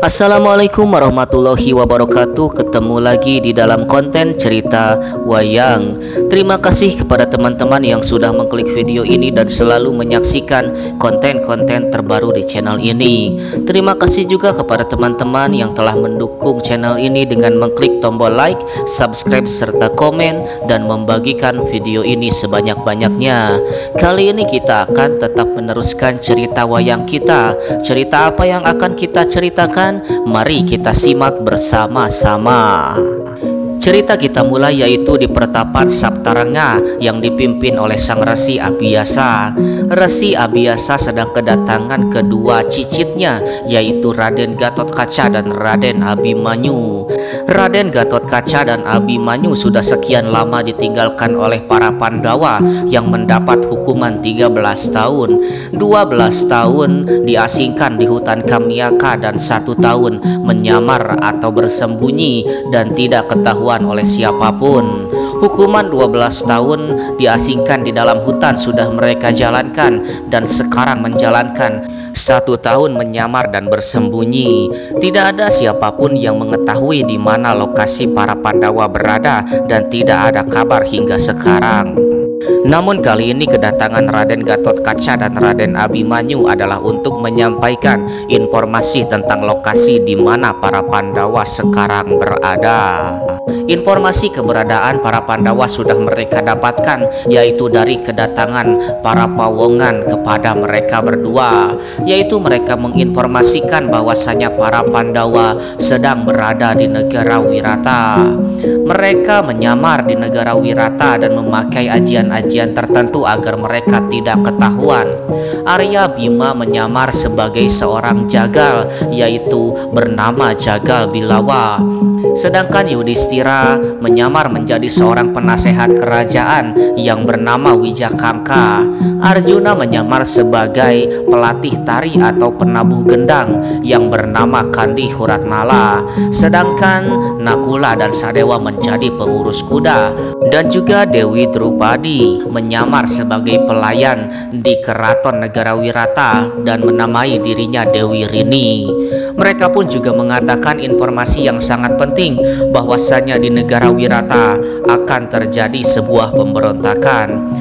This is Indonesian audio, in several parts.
Assalamualaikum warahmatullahi wabarakatuh. Ketemu lagi di dalam konten cerita wayang. Terima kasih kepada teman-teman yang sudah mengklik video ini dan selalu menyaksikan konten-konten terbaru di channel ini. Terima kasih juga kepada teman-teman yang telah mendukung channel ini dengan mengklik tombol like, subscribe, serta komen dan membagikan video ini sebanyak-banyaknya. Kali ini kita akan tetap meneruskan cerita wayang kita. Cerita apa yang akan kita ceritakan? Mari kita simak bersama-sama. Cerita kita mulai yaitu di pertapan Saptaranga yang dipimpin oleh sang Resi Abiyasa. Resi Abiyasa sedang kedatangan kedua cicitnya yaitu Raden Gatotkaca dan Raden Abimanyu. Raden Gatotkaca dan Abimanyu sudah sekian lama ditinggalkan oleh para Pandawa yang mendapat hukuman 13 tahun. 12 tahun diasingkan di hutan Kamyaka dan 1 tahun menyamar atau bersembunyi dan tidak ketahuan oleh siapapun. Hukuman 12 tahun diasingkan di dalam hutan sudah mereka jalankan dan sekarang menjalankan 1 tahun menyamar dan bersembunyi. Tidak ada siapapun yang mengetahui di mana lokasi para Pandawa berada dan tidak ada kabar hingga sekarang. Namun kali ini kedatangan Raden Gatotkaca dan Raden Abimanyu adalah untuk menyampaikan informasi tentang lokasi di mana para Pandawa sekarang berada. Informasi keberadaan para Pandawa sudah mereka dapatkan yaitu dari kedatangan para Pawongan kepada mereka berdua, yaitu mereka menginformasikan bahwasanya para Pandawa sedang berada di negara Wirata. Mereka menyamar di negara Wirata dan memakai ajian-ajian tertentu agar mereka tidak ketahuan. Arya Bima menyamar sebagai seorang jagal yaitu bernama Jagal Bilawa. Sedangkan Yudhistira menyamar menjadi seorang penasehat kerajaan yang bernama Wijakangka. Arjuna menyamar sebagai pelatih tari atau penabuh gendang yang bernama Kandi Huratmala. Sedangkan Nakula dan Sadewa menjadi pengurus kuda. Dan juga Dewi Drupadi menyamar sebagai pelayan di keraton negara Wirata dan menamai dirinya Dewi Rini. Mereka pun juga mengatakan informasi yang sangat penting bahwasanya di negara Wirata akan terjadi sebuah pemberontakan,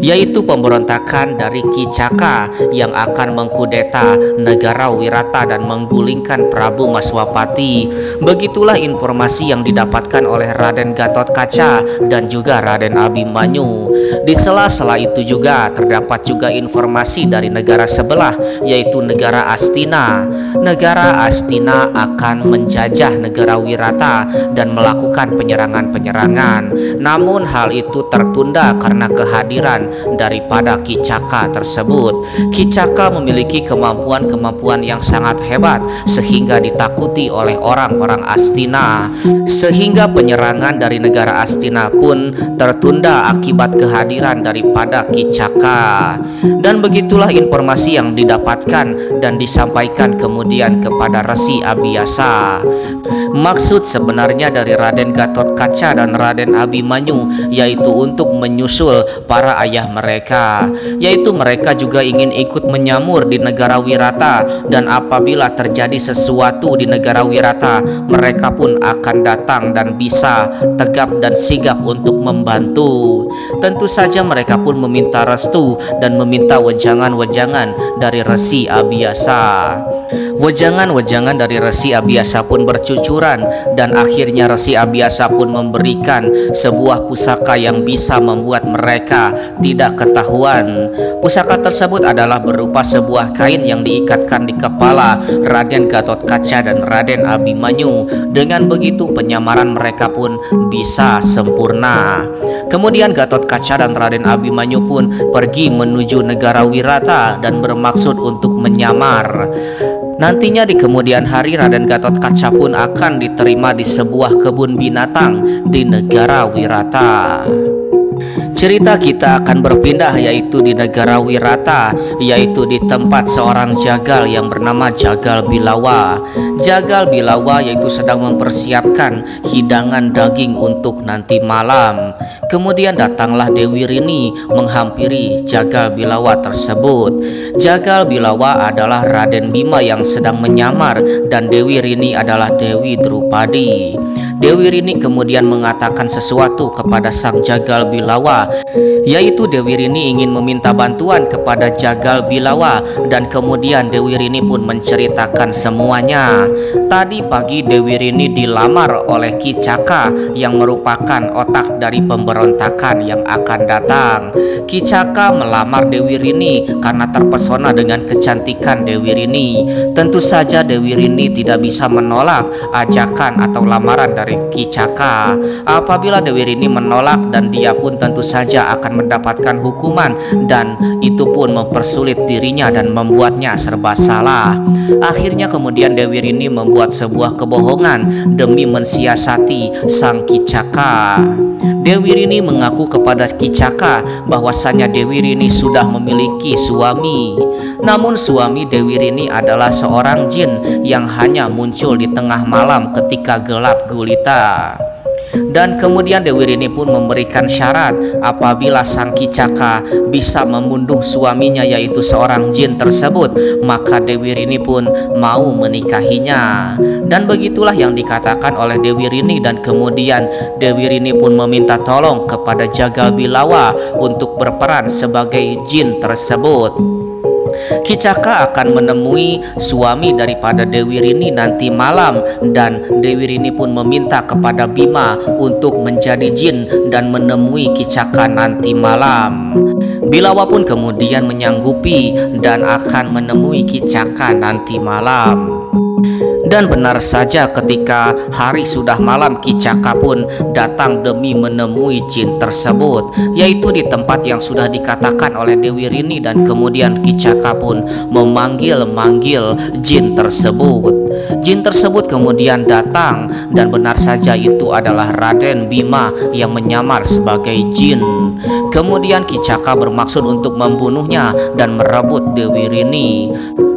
yaitu pemberontakan dari Kicaka yang akan mengkudeta negara Wirata dan menggulingkan Prabu Maswapati. Begitulah informasi yang didapatkan oleh Raden Gatotkaca dan juga Raden Abimanyu. Di sela-sela itu juga terdapat juga informasi dari negara sebelah yaitu negara Astina. Negara Astina akan menjajah negara Wirata dan melakukan penyerangan-penyerangan. Namun hal itu tertunda karena kehadiran daripada Kicaka tersebut. Kicaka memiliki kemampuan-kemampuan yang sangat hebat sehingga ditakuti oleh orang-orang Astina, sehingga penyerangan dari negara Astina pun tertunda akibat kehadiran daripada Kicaka. Dan begitulah informasi yang didapatkan dan disampaikan kemudian kepada Resi Abiyasa. Maksud sebenarnya dari Raden Gatotkaca dan Raden Abimanyu yaitu untuk menyusul para ayah mereka, yaitu mereka juga ingin ikut menyamur di negara Wirata, dan apabila terjadi sesuatu di negara Wirata mereka pun akan datang dan bisa tegap dan sigap untuk membantu. Tentu saja mereka pun meminta restu dan meminta wejangan-wejangan dari Resi Abiyasa. Wejangan-wejangan dari Resi Abiyasa pun bercucuran dan akhirnya Resi Abiyasa pun memberikan sebuah pusaka yang bisa membuat mereka tidak ketahuan. Pusaka tersebut adalah berupa sebuah kain yang diikatkan di kepala Raden Gatotkaca dan Raden Abimanyu. Dengan begitu penyamaran mereka pun bisa sempurna. Kemudian Gatotkaca dan Raden Abimanyu pun pergi menuju negara Wirata dan bermaksud untuk menyamar. Nantinya di kemudian hari Raden Gatotkaca pun akan diterima di sebuah kebun binatang di negara Wirata. Cerita kita akan berpindah yaitu di negara Wirata, yaitu di tempat seorang jagal yang bernama Jagal Bilawa. Jagal Bilawa yaitu sedang mempersiapkan hidangan daging untuk nanti malam. Kemudian datanglah Dewi Rini menghampiri Jagal Bilawa tersebut. Jagal Bilawa adalah Raden Bima yang sedang menyamar dan Dewi Rini adalah Dewi Drupadi. Dewi Rini kemudian mengatakan sesuatu kepada sang Jagal Bilawa, yaitu Dewi Rini ingin meminta bantuan kepada Jagal Bilawa, dan kemudian Dewi Rini pun menceritakan semuanya. Tadi pagi Dewi Rini dilamar oleh Ki Caka yang merupakan otak dari pemberontakan yang akan datang. Ki Caka melamar Dewi Rini karena terpesona dengan kecantikan Dewi Rini. Tentu saja Dewi Rini tidak bisa menolak ajakan atau lamaran dari Ki Caka. Apabila Dewi Rini menolak, dan dia pun tentu saja akan mendapatkan hukuman, dan itu pun mempersulit dirinya dan membuatnya serba salah. Akhirnya kemudian Dewi Rini membuat sebuah kebohongan demi mensiasati sang Ki Caka. Dewi Rini mengaku kepada Ki Caka bahwasanya Dewi Rini sudah memiliki suami. Namun suami Dewi Rini adalah seorang jin yang hanya muncul di tengah malam ketika gelap gulita. Dan kemudian Dewi Rini pun memberikan syarat apabila sang Ki Caka bisa membunuh suaminya yaitu seorang jin tersebut, maka Dewi Rini pun mau menikahinya. Dan begitulah yang dikatakan oleh Dewi Rini, dan kemudian Dewi Rini pun meminta tolong kepada Jagal Bilawa untuk berperan sebagai jin tersebut. Ki Caka akan menemui suami daripada Dewi Rini nanti malam, dan Dewi Rini pun meminta kepada Bima untuk menjadi jin dan menemui Ki Caka nanti malam. Bilawa pun kemudian menyanggupi dan akan menemui Ki Caka nanti malam. Dan benar saja ketika hari sudah malam, Ki Caka pun datang demi menemui jin tersebut, yaitu di tempat yang sudah dikatakan oleh Dewi Rini. Dan kemudian Ki Caka pun memanggil jin tersebut. Jin tersebut kemudian datang, dan benar saja itu adalah Raden Bima yang menyamar sebagai jin. Kemudian Ki Caka bermaksud untuk membunuhnya dan merebut Dewi Rini.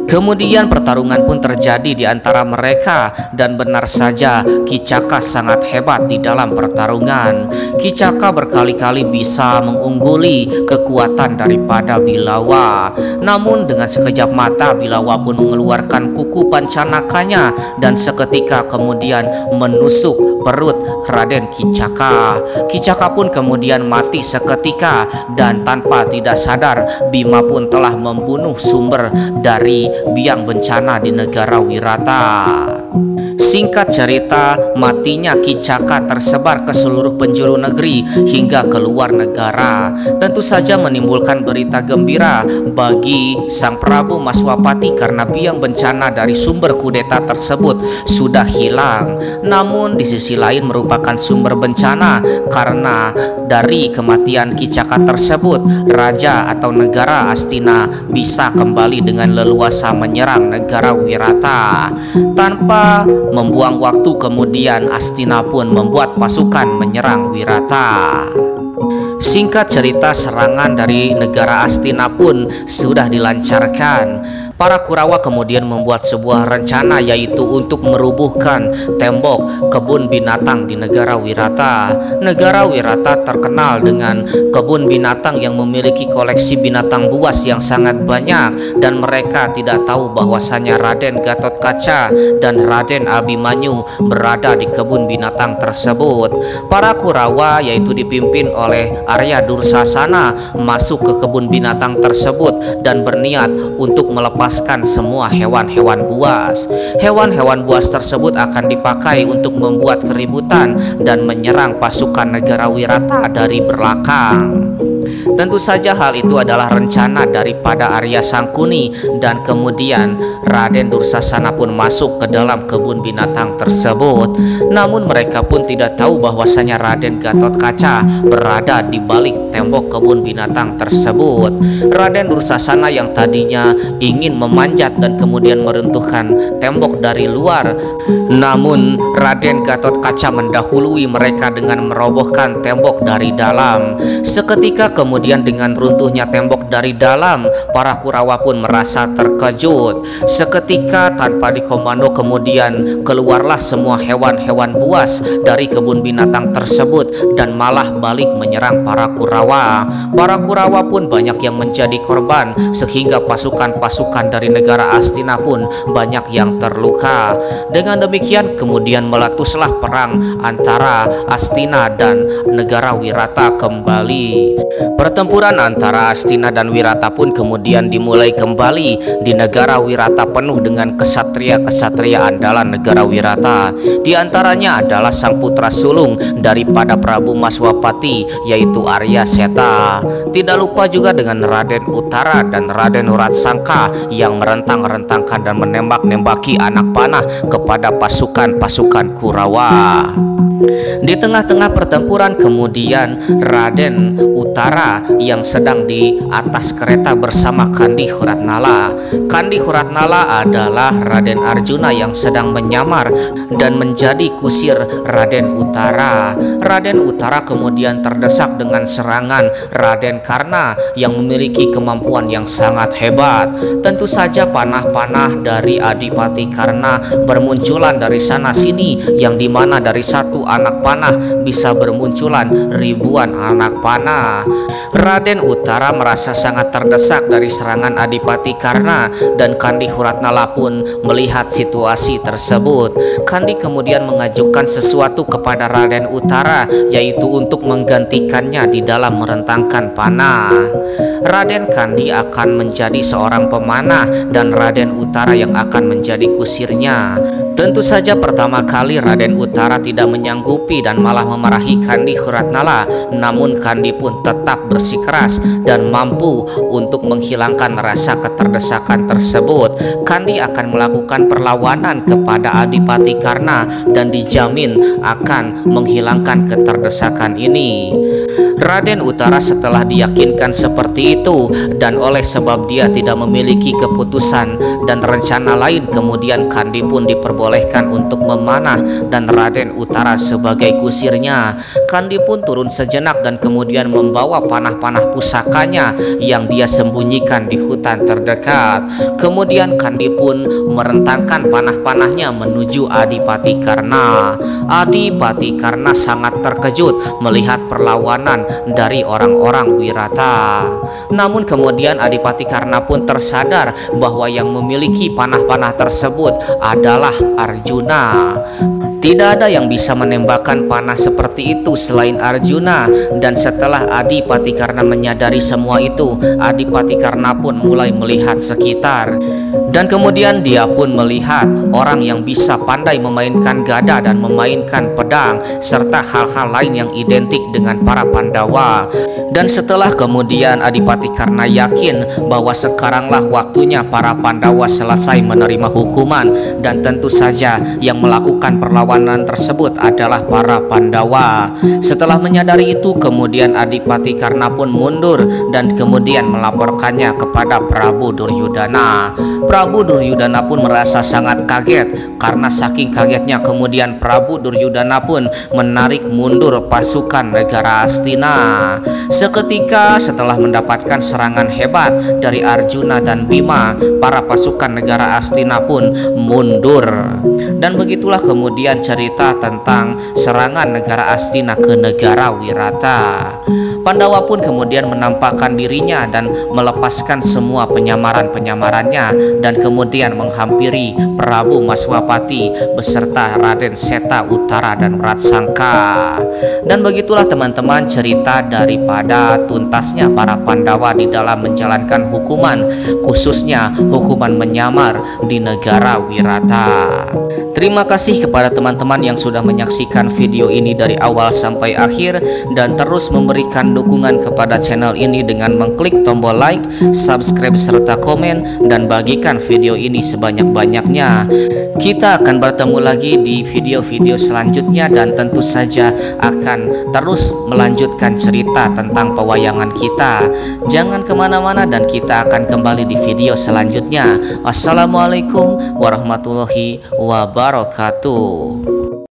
Kemudian pertarungan pun terjadi di antara mereka, dan benar saja Ki Caka sangat hebat di dalam pertarungan. Ki Caka berkali-kali bisa mengungguli kekuatan daripada Bilawa. Namun dengan sekejap mata Bilawa pun mengeluarkan kuku pancanakanya dan seketika kemudian menusuk perut Raden Ki Caka. Ki Caka pun kemudian mati seketika, dan tanpa tidak sadar Bima pun telah membunuh sumber dari biang bencana di negara Wirata. Singkat cerita, matinya Ki Caka tersebar ke seluruh penjuru negeri hingga ke luar negara. Tentu saja menimbulkan berita gembira bagi Sang Prabu Maswapati karena biang bencana dari sumber kudeta tersebut sudah hilang. Namun di sisi lain merupakan sumber bencana karena dari kematian Ki Caka tersebut, raja atau negara Astina bisa kembali dengan leluasa menyerang negara Wirata. Tanpa membuang waktu kemudian Astina pun membuat pasukan menyerang Wirata. Singkat cerita, serangan dari negara Astina pun sudah dilancarkan. Para Kurawa kemudian membuat sebuah rencana, yaitu untuk merubuhkan tembok kebun binatang di negara Wirata. Negara Wirata terkenal dengan kebun binatang yang memiliki koleksi binatang buas yang sangat banyak, dan mereka tidak tahu bahwasanya Raden Gatotkaca dan Raden Abimanyu berada di kebun binatang tersebut. Para Kurawa, yaitu dipimpin oleh Arya Dursasana, masuk ke kebun binatang tersebut dan berniat untuk melepas semua hewan-hewan buas. Hewan-hewan buas tersebut akan dipakai untuk membuat keributan dan menyerang pasukan negara Wirata dari belakang. Tentu saja hal itu adalah rencana daripada Arya Sangkuni, dan kemudian Raden Dursasana pun masuk ke dalam kebun binatang tersebut. Namun mereka pun tidak tahu bahwasanya Raden Gatotkaca berada di balik tembok kebun binatang tersebut. Raden Dursasana yang tadinya ingin memanjat dan kemudian meruntuhkan tembok dari luar, namun Raden Gatotkaca mendahului mereka dengan merobohkan tembok dari dalam. Seketika kemudian dengan runtuhnya tembok dari dalam, para Kurawa pun merasa terkejut. Seketika tanpa dikomando kemudian keluarlah semua hewan-hewan buas dari kebun binatang tersebut dan malah balik menyerang para Kurawa. Para Kurawa pun banyak yang menjadi korban, sehingga pasukan-pasukan dari negara Astina pun banyak yang terluka. Dengan demikian kemudian meletuslah perang antara Astina dan negara Wirata kembali. Pertempuran antara Astina dan Wirata pun kemudian dimulai kembali. Di negara Wirata penuh dengan kesatria-kesatria andalan negara Wirata. Di antaranya adalah sang putra sulung daripada Prabu Maswapati, yaitu Arya Seta. Tidak lupa juga dengan Raden Utara dan Raden Wratsangka yang merentang-rentangkan dan menembak-nembaki anak panah kepada pasukan-pasukan Kurawa. Di tengah-tengah pertempuran kemudian Raden Utara yang sedang di atas kereta bersama Kandi Huratnala. Kandi Huratnala adalah Raden Arjuna yang sedang menyamar dan menjadi kusir Raden Utara. Raden Utara kemudian terdesak dengan serangan Raden Karna yang memiliki kemampuan yang sangat hebat. Tentu saja panah-panah dari Adipati Karna bermunculan dari sana sini, yang dimana dari satu anak panah bisa bermunculan ribuan anak panah. Raden Utara merasa sangat terdesak dari serangan Adipati Karna, dan Kandi Huratnala pun melihat situasi tersebut. Kandi kemudian mengajukan sesuatu kepada Raden Utara, yaitu untuk menggantikannya di dalam merentangkan panah. Raden Kandi akan menjadi seorang pemanah dan Raden Utara yang akan menjadi kusirnya. Tentu saja pertama kali Raden Utara tidak menyanggupi dan malah memarahi Kandi Huratnala, namun Kandi pun tetap bersikeras dan mampu untuk menghilangkan rasa keterdesakan tersebut. Kandi akan melakukan perlawanan kepada Adipati Karna dan dijamin akan menghilangkan keterdesakan ini. Raden Utara setelah diyakinkan seperti itu, dan oleh sebab dia tidak memiliki keputusan dan rencana lain, kemudian Kandi pun diperbolehkan untuk memanah dan Raden Utara sebagai kusirnya. Kandi pun turun sejenak dan kemudian membawa panah-panah pusakanya yang dia sembunyikan di hutan terdekat. Kemudian Kandi pun merentangkan panah-panahnya menuju Adipati Karna. Adipati Karna sangat terkejut melihat perlawanan dari orang-orang Wirata. Namun kemudian Adipati Karna pun tersadar bahwa yang memiliki panah-panah tersebut adalah Arjuna. Tidak ada yang bisa menembakkan panah seperti itu selain Arjuna. Dan setelah Adipati Karna menyadari semua itu, Adipati Karna pun mulai melihat sekitar. Dan kemudian dia pun melihat orang yang bisa pandai memainkan gada dan memainkan pedang, serta hal-hal lain yang identik dengan para Pandawa. Dan setelah kemudian Adipati Karna yakin bahwa sekaranglah waktunya para Pandawa selesai menerima hukuman, dan tentu saja yang melakukan perlawanan tersebut adalah para Pandawa. Setelah menyadari itu, kemudian Adipati Karna pun mundur dan kemudian melaporkannya kepada Prabu Duryudana. Prabu Duryudana pun merasa sangat kaget. Karena saking kagetnya kemudian Prabu Duryudana pun menarik mundur pasukan negara Astina. Seketika setelah mendapatkan serangan hebat dari Arjuna dan Bima, para pasukan negara Astina pun mundur. Dan begitulah kemudian cerita tentang serangan negara Astina ke negara Wirata. Pandawa pun kemudian menampakkan dirinya dan melepaskan semua penyamaran-penyamarannya, dan kemudian menghampiri Prabu Maswapati beserta Raden Seta Utara dan Wratsangka. Dan begitulah teman-teman cerita daripada tuntasnya para Pandawa di dalam menjalankan hukuman, khususnya hukuman menyamar di negara Wirata. Terima kasih kepada teman-teman yang sudah menyaksikan video ini dari awal sampai akhir dan terus memberikan berikan dukungan kepada channel ini dengan mengklik tombol like, subscribe, serta komen, dan bagikan video ini sebanyak-banyaknya. Kita akan bertemu lagi di video-video selanjutnya dan tentu saja akan terus melanjutkan cerita tentang pewayangan kita. Jangan kemana-mana dan kita akan kembali di video selanjutnya. Wassalamualaikum warahmatullahi wabarakatuh.